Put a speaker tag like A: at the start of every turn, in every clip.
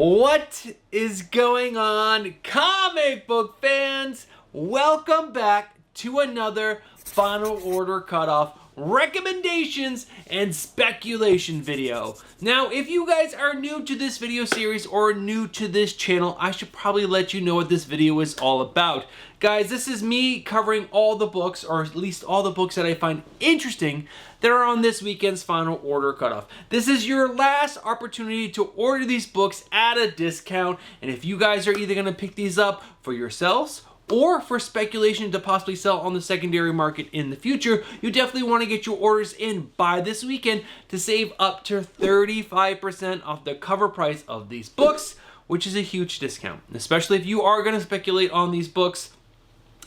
A: What is going on, comic book fans? Welcome back to another Final Order Cutoff recommendations and speculation video. Now, if you guys are new to this video series or new to this channel, I should probably let you know what this video is all about. Guys, this is me covering all the books, or at least all the books that I find interesting that are on this weekend's Final Order Cutoff. This is your last opportunity to order these books at a discount, and if you guys are either going to pick these up for yourselves or for speculation to possibly sell on the secondary market in the future, you definitely want to get your orders in by this weekend to save up to 35% off the cover price of these books, which is a huge discount. Especially if you are going to speculate on these books,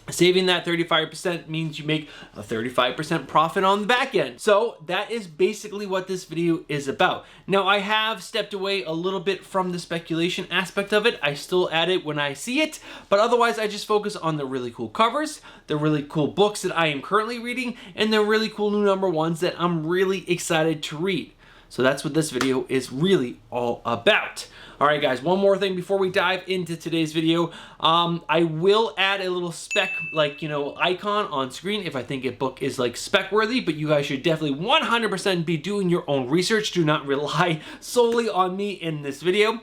A: saving that 35% means you make a 35% profit on the back end. So that is basically what this video is about. Now, I have stepped away a little bit from the speculation aspect of it. I still add it when I see it, but otherwise I just focus on the really cool covers, the really cool books that I am currently reading, and the really cool new #1s that I'm really excited to read. So that's what this video is really all about. All right, guys, one more thing before we dive into today's video. I will add a little spec, icon on screen if I think a book is spec worthy, but you guys should definitely 100% be doing your own research. Do not rely solely on me in this video.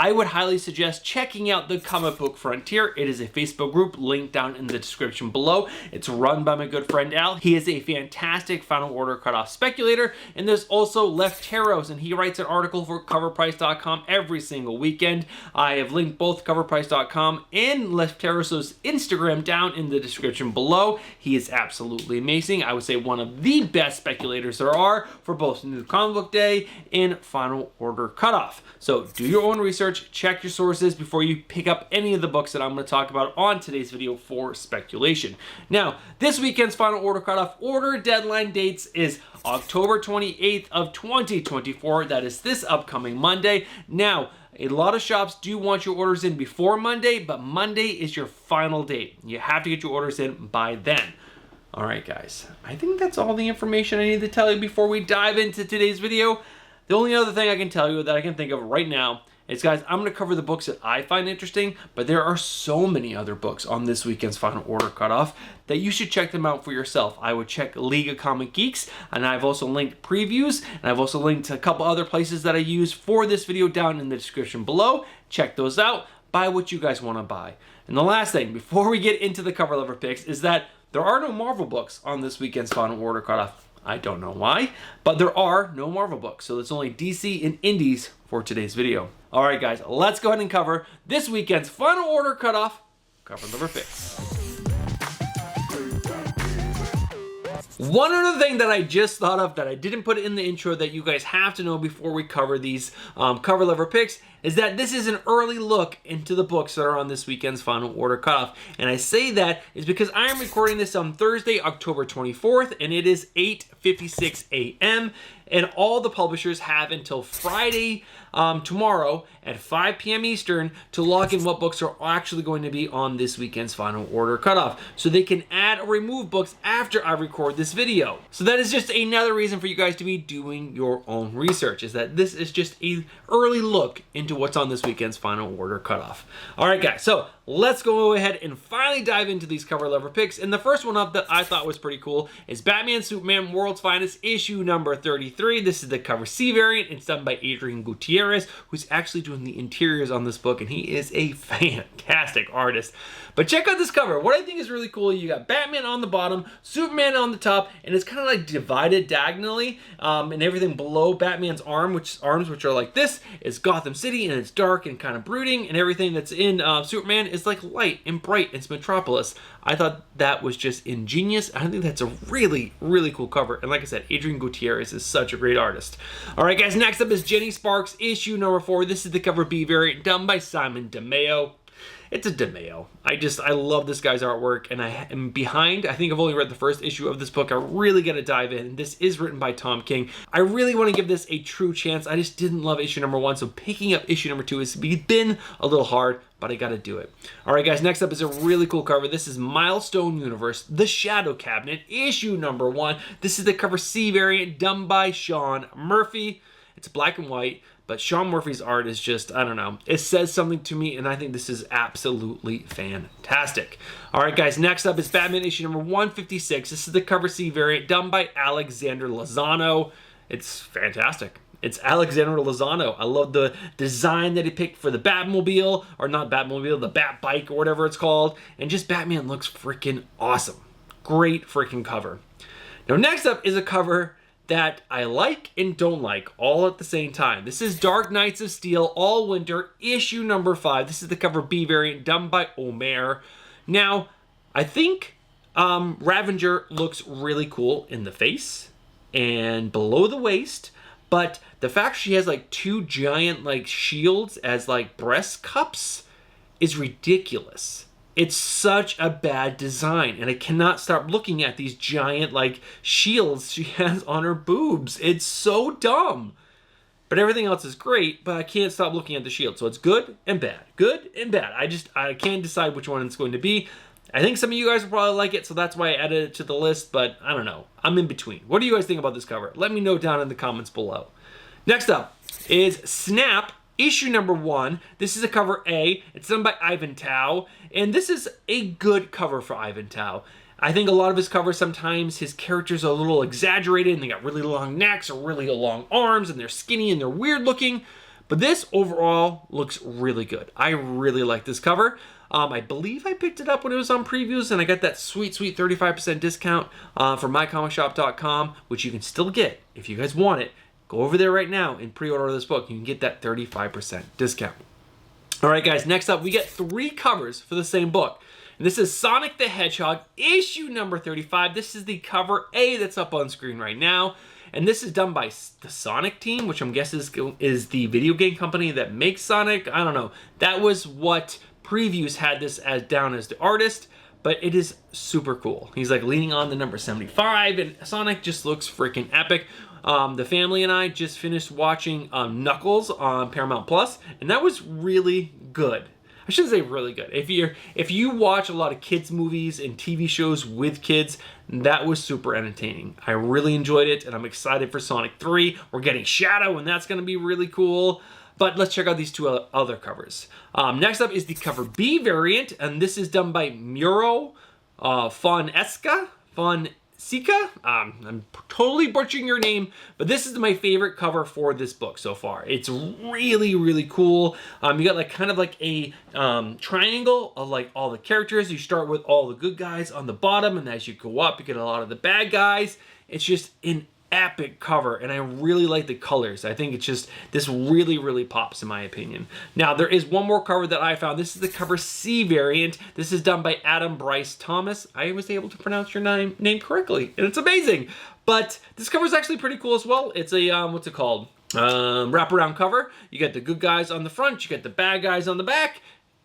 A: I would highly suggest checking out the Comic Book Frontier. It is a Facebook group linked down in the description below. It's run by my good friend Al. He is a fantastic Final Order Cutoff speculator, and there's also Lefteros, and he writes an article for CoverPrice.com every single weekend. I have linked both CoverPrice.com and Lefteros' Instagram down in the description below. He is absolutely amazing. I would say one of the best speculators there are for both New Comic Book Day and Final Order Cutoff. So do your own research. Check your sources before you pick up any of the books that I'm going to talk about on today's video for speculation. Now, this weekend's Final Order Cutoff order deadline dates is October 28th of 2024. That is this upcoming Monday. Now, a lot of shops do want your orders in before Monday, but Monday is your final date. You have to get your orders in by then. All right, guys. I think that's all the information I need to tell you before we dive into today's video. The only other thing I can tell you that I can think of right now is, guys, I'm going to cover the books that I find interesting, but there are so many other books on this weekend's Final Order Cutoff that you should check them out for yourself. I would check League of Comic Geeks, and I've also linked previews, and I've also linked a couple other places that I use for this video down in the description below. Check those out. Buy what you guys want to buy. And the last thing, before we get into the cover lever picks, is that there are no Marvel books on this weekend's Final Order Cutoff. I don't know why, but there are no Marvel books, so it's only DC and Indies for today's video. All right, guys, let's go ahead and cover this weekend's Final Order Cutoff cover lever picks. One other thing that I just thought of that I didn't put in the intro that you guys have to know before we cover these cover lever picks is that this is an early look into the books that are on this weekend's Final Order Cutoff. And I say that is because I am recording this on Thursday, October 24th, and it is 8:56 a.m. And all the publishers have until Friday, tomorrow at 5 p.m. Eastern to lock in what books are actually going to be on this weekend's Final Order Cutoff. So they can add or remove books after I record this video. So that is just another reason for you guys to be doing your own research, is that this is just an early look into what's on this weekend's Final Order Cutoff. All right, guys, so let's go ahead and finally dive into these cover lever picks. And the first one up that I thought was pretty cool is Batman Superman World's Finest issue number 33. This is the cover C variant. It's done by Adrian Gutierrez, who's actually doing the interiors on this book, and he is a fantastic artist. But check out this cover. What I think is really cool, you got Batman on the bottom, Superman on the top, and it's kind of like divided diagonally, and everything below Batman's arms, which are like this, is Gotham City, and it's dark and kind of brooding, and everything that's in Superman is like light and bright. It's Metropolis. I thought that was just ingenious. I think that's a really, really cool cover. And like I said, Adrian Gutierrez is such a great artist. All right, guys, next up is Jenny Sparks issue number 4. This is the cover B variant done by Simon DeMeo. It's a DeMeo. I love this guy's artwork, and I am behind. I think I've only read the first issue of this book. I really got to dive in. This is written by Tom King. I really want to give this a true chance. I just didn't love issue number 1, so picking up issue number 2 has been a little hard, but I got to do it. All right, guys, next up is a really cool cover. This is Milestone Universe, The Shadow Cabinet, issue number 1. This is the cover C variant done by Sean Murphy. It's black and white. but Sean Murphy's art is just, I don't know. It says something to me, and I think this is absolutely fantastic. All right, guys, next up is Batman issue number 156. This is the cover C variant done by Alexander Lozano. It's fantastic. It's Alexander Lozano. I love the design that he picked for the Batmobile, or not Batmobile, the Bat Bike or whatever it's called. And just Batman looks freaking awesome. Great freaking cover. Now, next up is a cover that I like and don't like all at the same time. This is Dark Knights of Steel All Winter issue number 5. This is the cover B variant done by Omer. Now, I think Ravager looks really cool in the face and below the waist, but the fact she has like 2 giant like shields as like breast cups is ridiculous. It's such a bad design, and I cannot stop looking at these giant like shields she has on her boobs. It's so dumb. But everything else is great, but I can't stop looking at the shield. So it's good and bad. Good and bad. I can't decide which one it's going to be. I think some of you guys will probably like it, so that's why I added it to the list, but I don't know. I'm in between. What do you guys think about this cover? Let me know down in the comments below. Next up is Snap issue number 1. This is a cover A. It's done by Ivan Tao, and this is a good cover for Ivan Tao. I think a lot of his covers, sometimes his characters are a little exaggerated, and they got really long necks or really long arms, and they're skinny and they're weird looking. But this overall looks really good. I really like this cover. I believe I picked it up when it was on previews, and I got that sweet 35% discount from mycomicshop.com, which you can still get if you guys want it. Go over there right now and pre-order this book. You can get that 35% discount. All right, guys, next up, we get 3 covers for the same book. And this is Sonic the Hedgehog, issue number 35. This is the cover A that's up on screen right now. And this is done by the Sonic team, which I'm guessing is the video game company that makes Sonic. I don't know. That was what previews had this as down as the artist. But it is super cool. He's like leaning on the number 75, and Sonic just looks freaking epic. The family and I just finished watching Knuckles on Paramount Plus, and that was really good. I shouldn't say really good. If you watch a lot of kids movies and TV shows with kids, that was super entertaining. I really enjoyed it, and I'm excited for Sonic 3. We're getting Shadow, and that's going to be really cool. But let's check out these 2 other covers. Next up is the cover B variant, and this is done by Muro Fonseca. I'm totally butchering your name, but this is my favorite cover for this book so far. It's really, really cool. You got like kind of like a triangle of like all the characters. You start with all the good guys on the bottom, and as you go up, you get a lot of the bad guys. It's just an epic cover, and I really like the colors. I think it's just, this really, really pops in my opinion. Now, there is one more cover that I found. This is the cover C variant. This is done by Adam Bryce Thomas. I was able to pronounce your name correctly, and it's amazing. But this cover is actually pretty cool as well. It's a, what's it called? Wraparound cover. You get the good guys on the front, you get the bad guys on the back.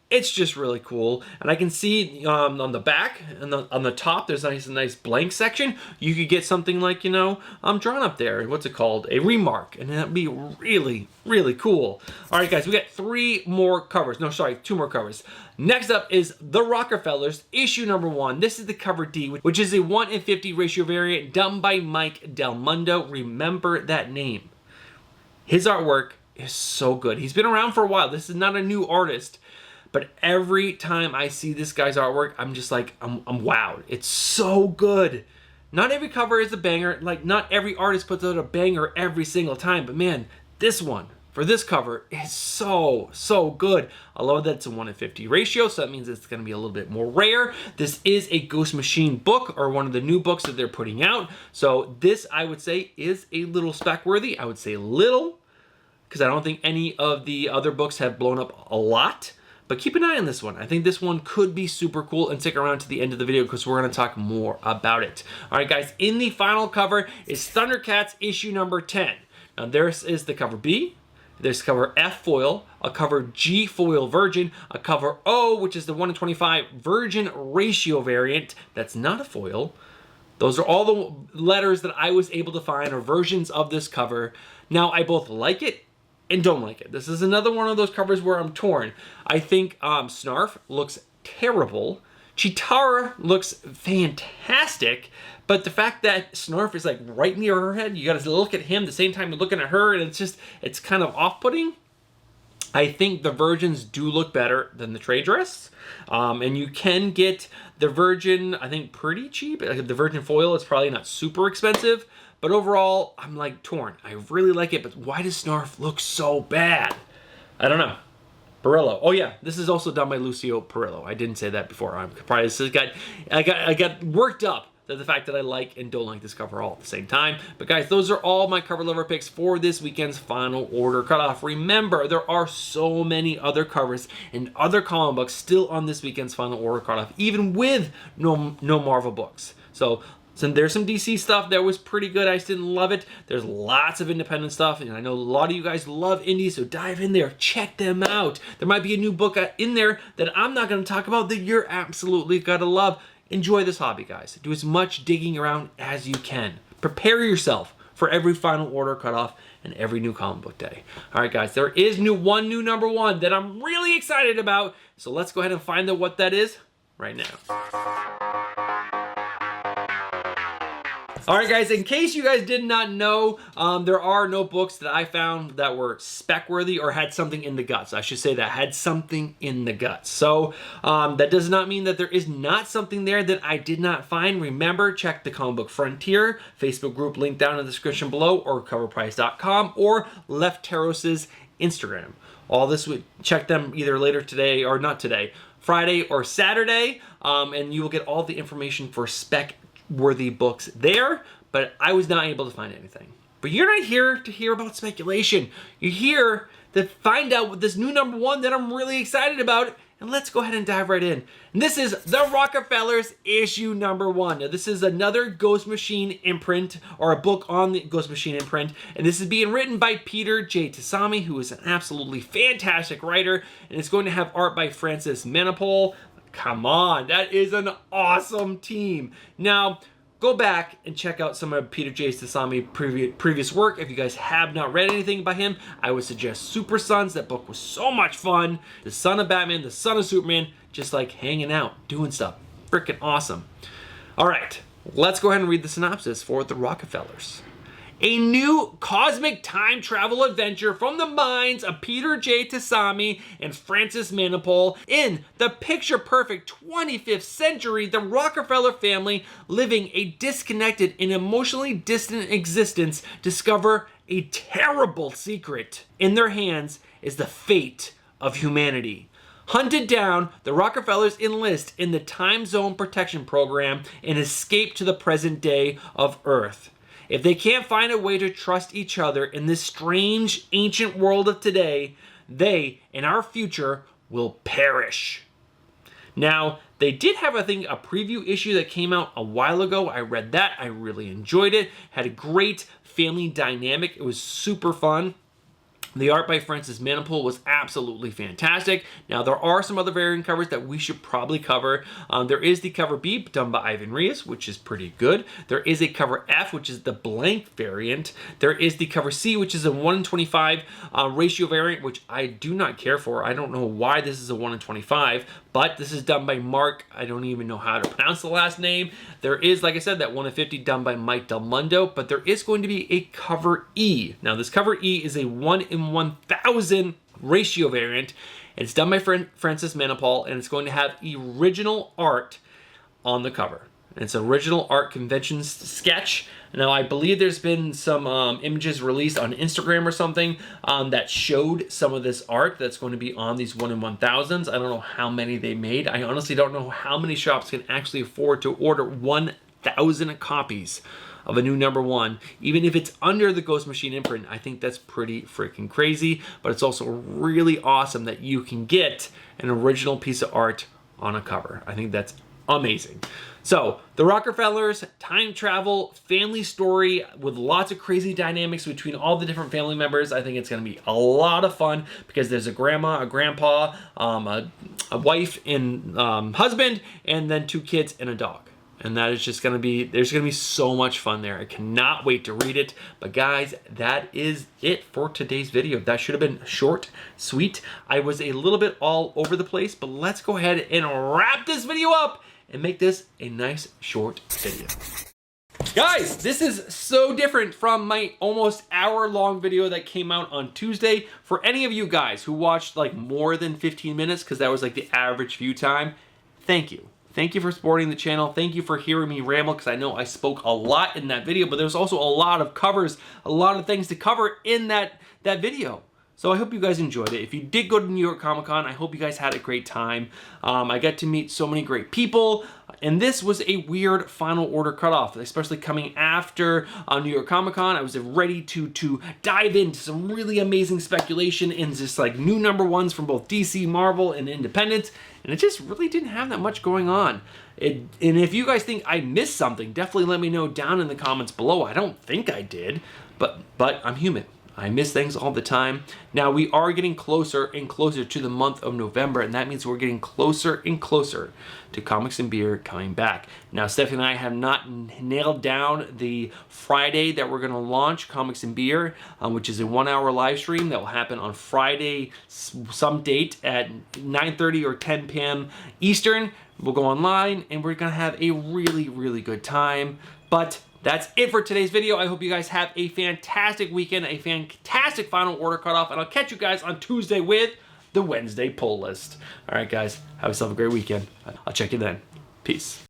A: It's just really cool, and I can see on the back and on the top there's a nice blank section. You could get something like, you know, drawn up there. What's it called? A remark, and that'd be really, really cool. All right, guys, we got 2 more covers. Next up is The Rockefellers, issue number 1. This is the cover D, which is a 1:50 ratio variant done by Mike Del Mundo. Remember that name. His artwork is so good. He's been around for a while. This is not a new artist. But every time I see this guy's artwork, I'm just like, I'm wowed. It's so good. Not every cover is a banger. Like, not every artist puts out a banger every single time. But man, this one, for this cover, is so, so good. I love that it's a 1:50 ratio, so that means it's going to be a little bit more rare. This is a Ghost Machine book, or one of the new books that they're putting out. So this, I would say, is a little spec worthy. I would say little, because I don't think any of the other books have blown up a lot. But keep an eye on this one. I think this one could be super cool, and stick around to the end of the video because we're going to talk more about it. All right, guys, in the final cover is Thundercats issue number 10. Now, this is the cover B. There's cover F foil, a cover G foil virgin, a cover O, which is the 1:25 virgin ratio variant. That's not a foil. Those are all the letters that I was able to find, or versions of this cover. Now, I both like it and don't like it. This is another one of those covers where I'm torn. I think Snarf looks terrible. Chitara looks fantastic, but the fact that Snarf is like right near her head, you gotta look at him at the same time you're looking at her, and it's kind of off-putting. I think the Virgins do look better than the trade dress. And you can get the Virgin, I think, pretty cheap. Like the Virgin foil is probably not super expensive. But overall, I'm like torn. I really like it, but why does Snarf look so bad? I don't know. Perillo. Oh yeah, this is also done by Lucio Perillo. I didn't say that before. I'm surprised. I got worked up at the fact that I like and don't like this cover all at the same time. But guys, those are all my cover lover picks for this weekend's final order cutoff. Remember, there are so many other covers and other comic books still on this weekend's final order cutoff, even with no Marvel books. So there's some DC stuff that was pretty good. I just didn't love it. There's lots of independent stuff, and I know a lot of you guys love indies, so dive in there, check them out. There might be a new book in there that I'm not going to talk about that you're absolutely going to love. Enjoy this hobby, guys. Do as much digging around as you can. Prepare yourself for every final order cutoff and every new comic book day. All right, guys, there is one new number one that I'm really excited about, so let's go ahead and find out what that is right now. All right, guys, in case you guys did not know, there are no books that I found that were spec worthy or had something in the guts. I should say that had something in the guts. So that does not mean that there is not something there that I did not find. Remember, check the Comic Book Frontier Facebook group link down in the description below, or coverprice.com, or Lefteros' Instagram. All this, check them either later today, or not today, Friday or Saturday, and you will get all the information for spec worthy books there, but I was not able to find anything. But you're not here to hear about speculation. You're here to find out what this new number one that I'm really excited about, and let's go ahead and dive right in. And this is The Rockefellers issue number one. Now, this is another Ghost Machine imprint, or a book on the Ghost Machine imprint, and this is being written by Peter J. Tasami, who is an absolutely fantastic writer, and it's going to have art by Francis Manapul. Come on, that is an awesome team. Now, go back and check out some of Peter J. Tasami's previous work. If you guys have not read anything by him, I would suggest Super Sons. That book was so much fun. The Son of Batman, the Son of Superman, just like hanging out, doing stuff. Freaking awesome. All right, let's go ahead and read the synopsis for The Rockefellers. A new cosmic time travel adventure from the minds of Peter J. Tasami and Francis Manapul. In the picture-perfect 25th century, the Rockefeller family, living a disconnected and emotionally distant existence, discover a terrible secret. In their hands is the fate of humanity. Hunted down, the Rockefellers enlist in the Time Zone Protection Program and escape to the present day of Earth. If they can't find a way to trust each other in this strange, ancient world of today, they, in our future, will perish. Now, they did have, I think, a preview issue that came out a while ago. I read that. I really enjoyed it. Had a great family dynamic. It was super fun. The art by Francis Manapul was absolutely fantastic. Now, there are some other variant covers that we should probably cover. There is the cover B done by Ivan Reyes, which is pretty good. There is a cover F, which is the blank variant. There is the cover C, which is a 1:25 ratio variant, which I do not care for. I don't know why this is a 1:25, but this is done by Mark. I don't even know how to pronounce the last name. There is, like I said, that 1:50 done by Mike Del Mundo, but there is going to be a cover E. Now, this cover E is a 1:1000 ratio variant. It's done by Francis Manapul, and it's going to have original art on the cover. It's an original art convention sketch. Now, I believe there's been some images released on Instagram or something that showed some of this art that's going to be on these 1:1000s. I don't know how many they made. I honestly don't know how many shops can actually afford to order 1,000 copies of a new number one, even if it's under the Ghost Machine imprint. I think that's pretty freaking crazy, but it's also really awesome that you can get an original piece of art on a cover. I think that's amazing. So, the Rockefellers, time travel, family story with lots of crazy dynamics between all the different family members. I think it's going to be a lot of fun because there's a grandma, a grandpa, a wife and husband, and then 2 kids and a dog. And that is just gonna be, there's gonna be so much fun there. I cannot wait to read it. But guys, that is it for today's video. That should have been short, sweet. I was a little bit all over the place, but let's go ahead and wrap this video up and make this a nice short video. Guys, this is so different from my almost hour-long video that came out on Tuesday. For any of you guys who watched like more than 15 minutes, because that was like the average view time, thank you. Thank you for supporting the channel. Thank you for hearing me ramble, because I know I spoke a lot in that video, but there's also a lot of covers, a lot of things to cover in that video. So I hope you guys enjoyed it. If you did go to New York Comic Con, I hope you guys had a great time. I got to meet so many great people, and this was a weird final order cutoff, especially coming after New York Comic Con. I was ready to dive into some really amazing speculation and just like new #1s from both DC, Marvel, and Independent, and it just really didn't have that much going on. And if you guys think I missed something, definitely let me know down in the comments below. I don't think I did, but I'm human. I miss things all the time. Now we are getting closer and closer to the month of November, and that means we're getting closer and closer to Comics and Beer coming back. Now Stephanie and I have not nailed down the Friday that we're gonna launch Comics and Beer, which is a 1-hour live stream that will happen on Friday, some date at 9:30 or 10 p.m. Eastern. We'll go online and we're gonna have a really, really good time. But that's it for today's video. I hope you guys have a fantastic weekend, a fantastic final order cutoff, and I'll catch you guys on Tuesday with the Wednesday pull list. All right, guys, have yourself a great weekend. I'll check you then. Peace.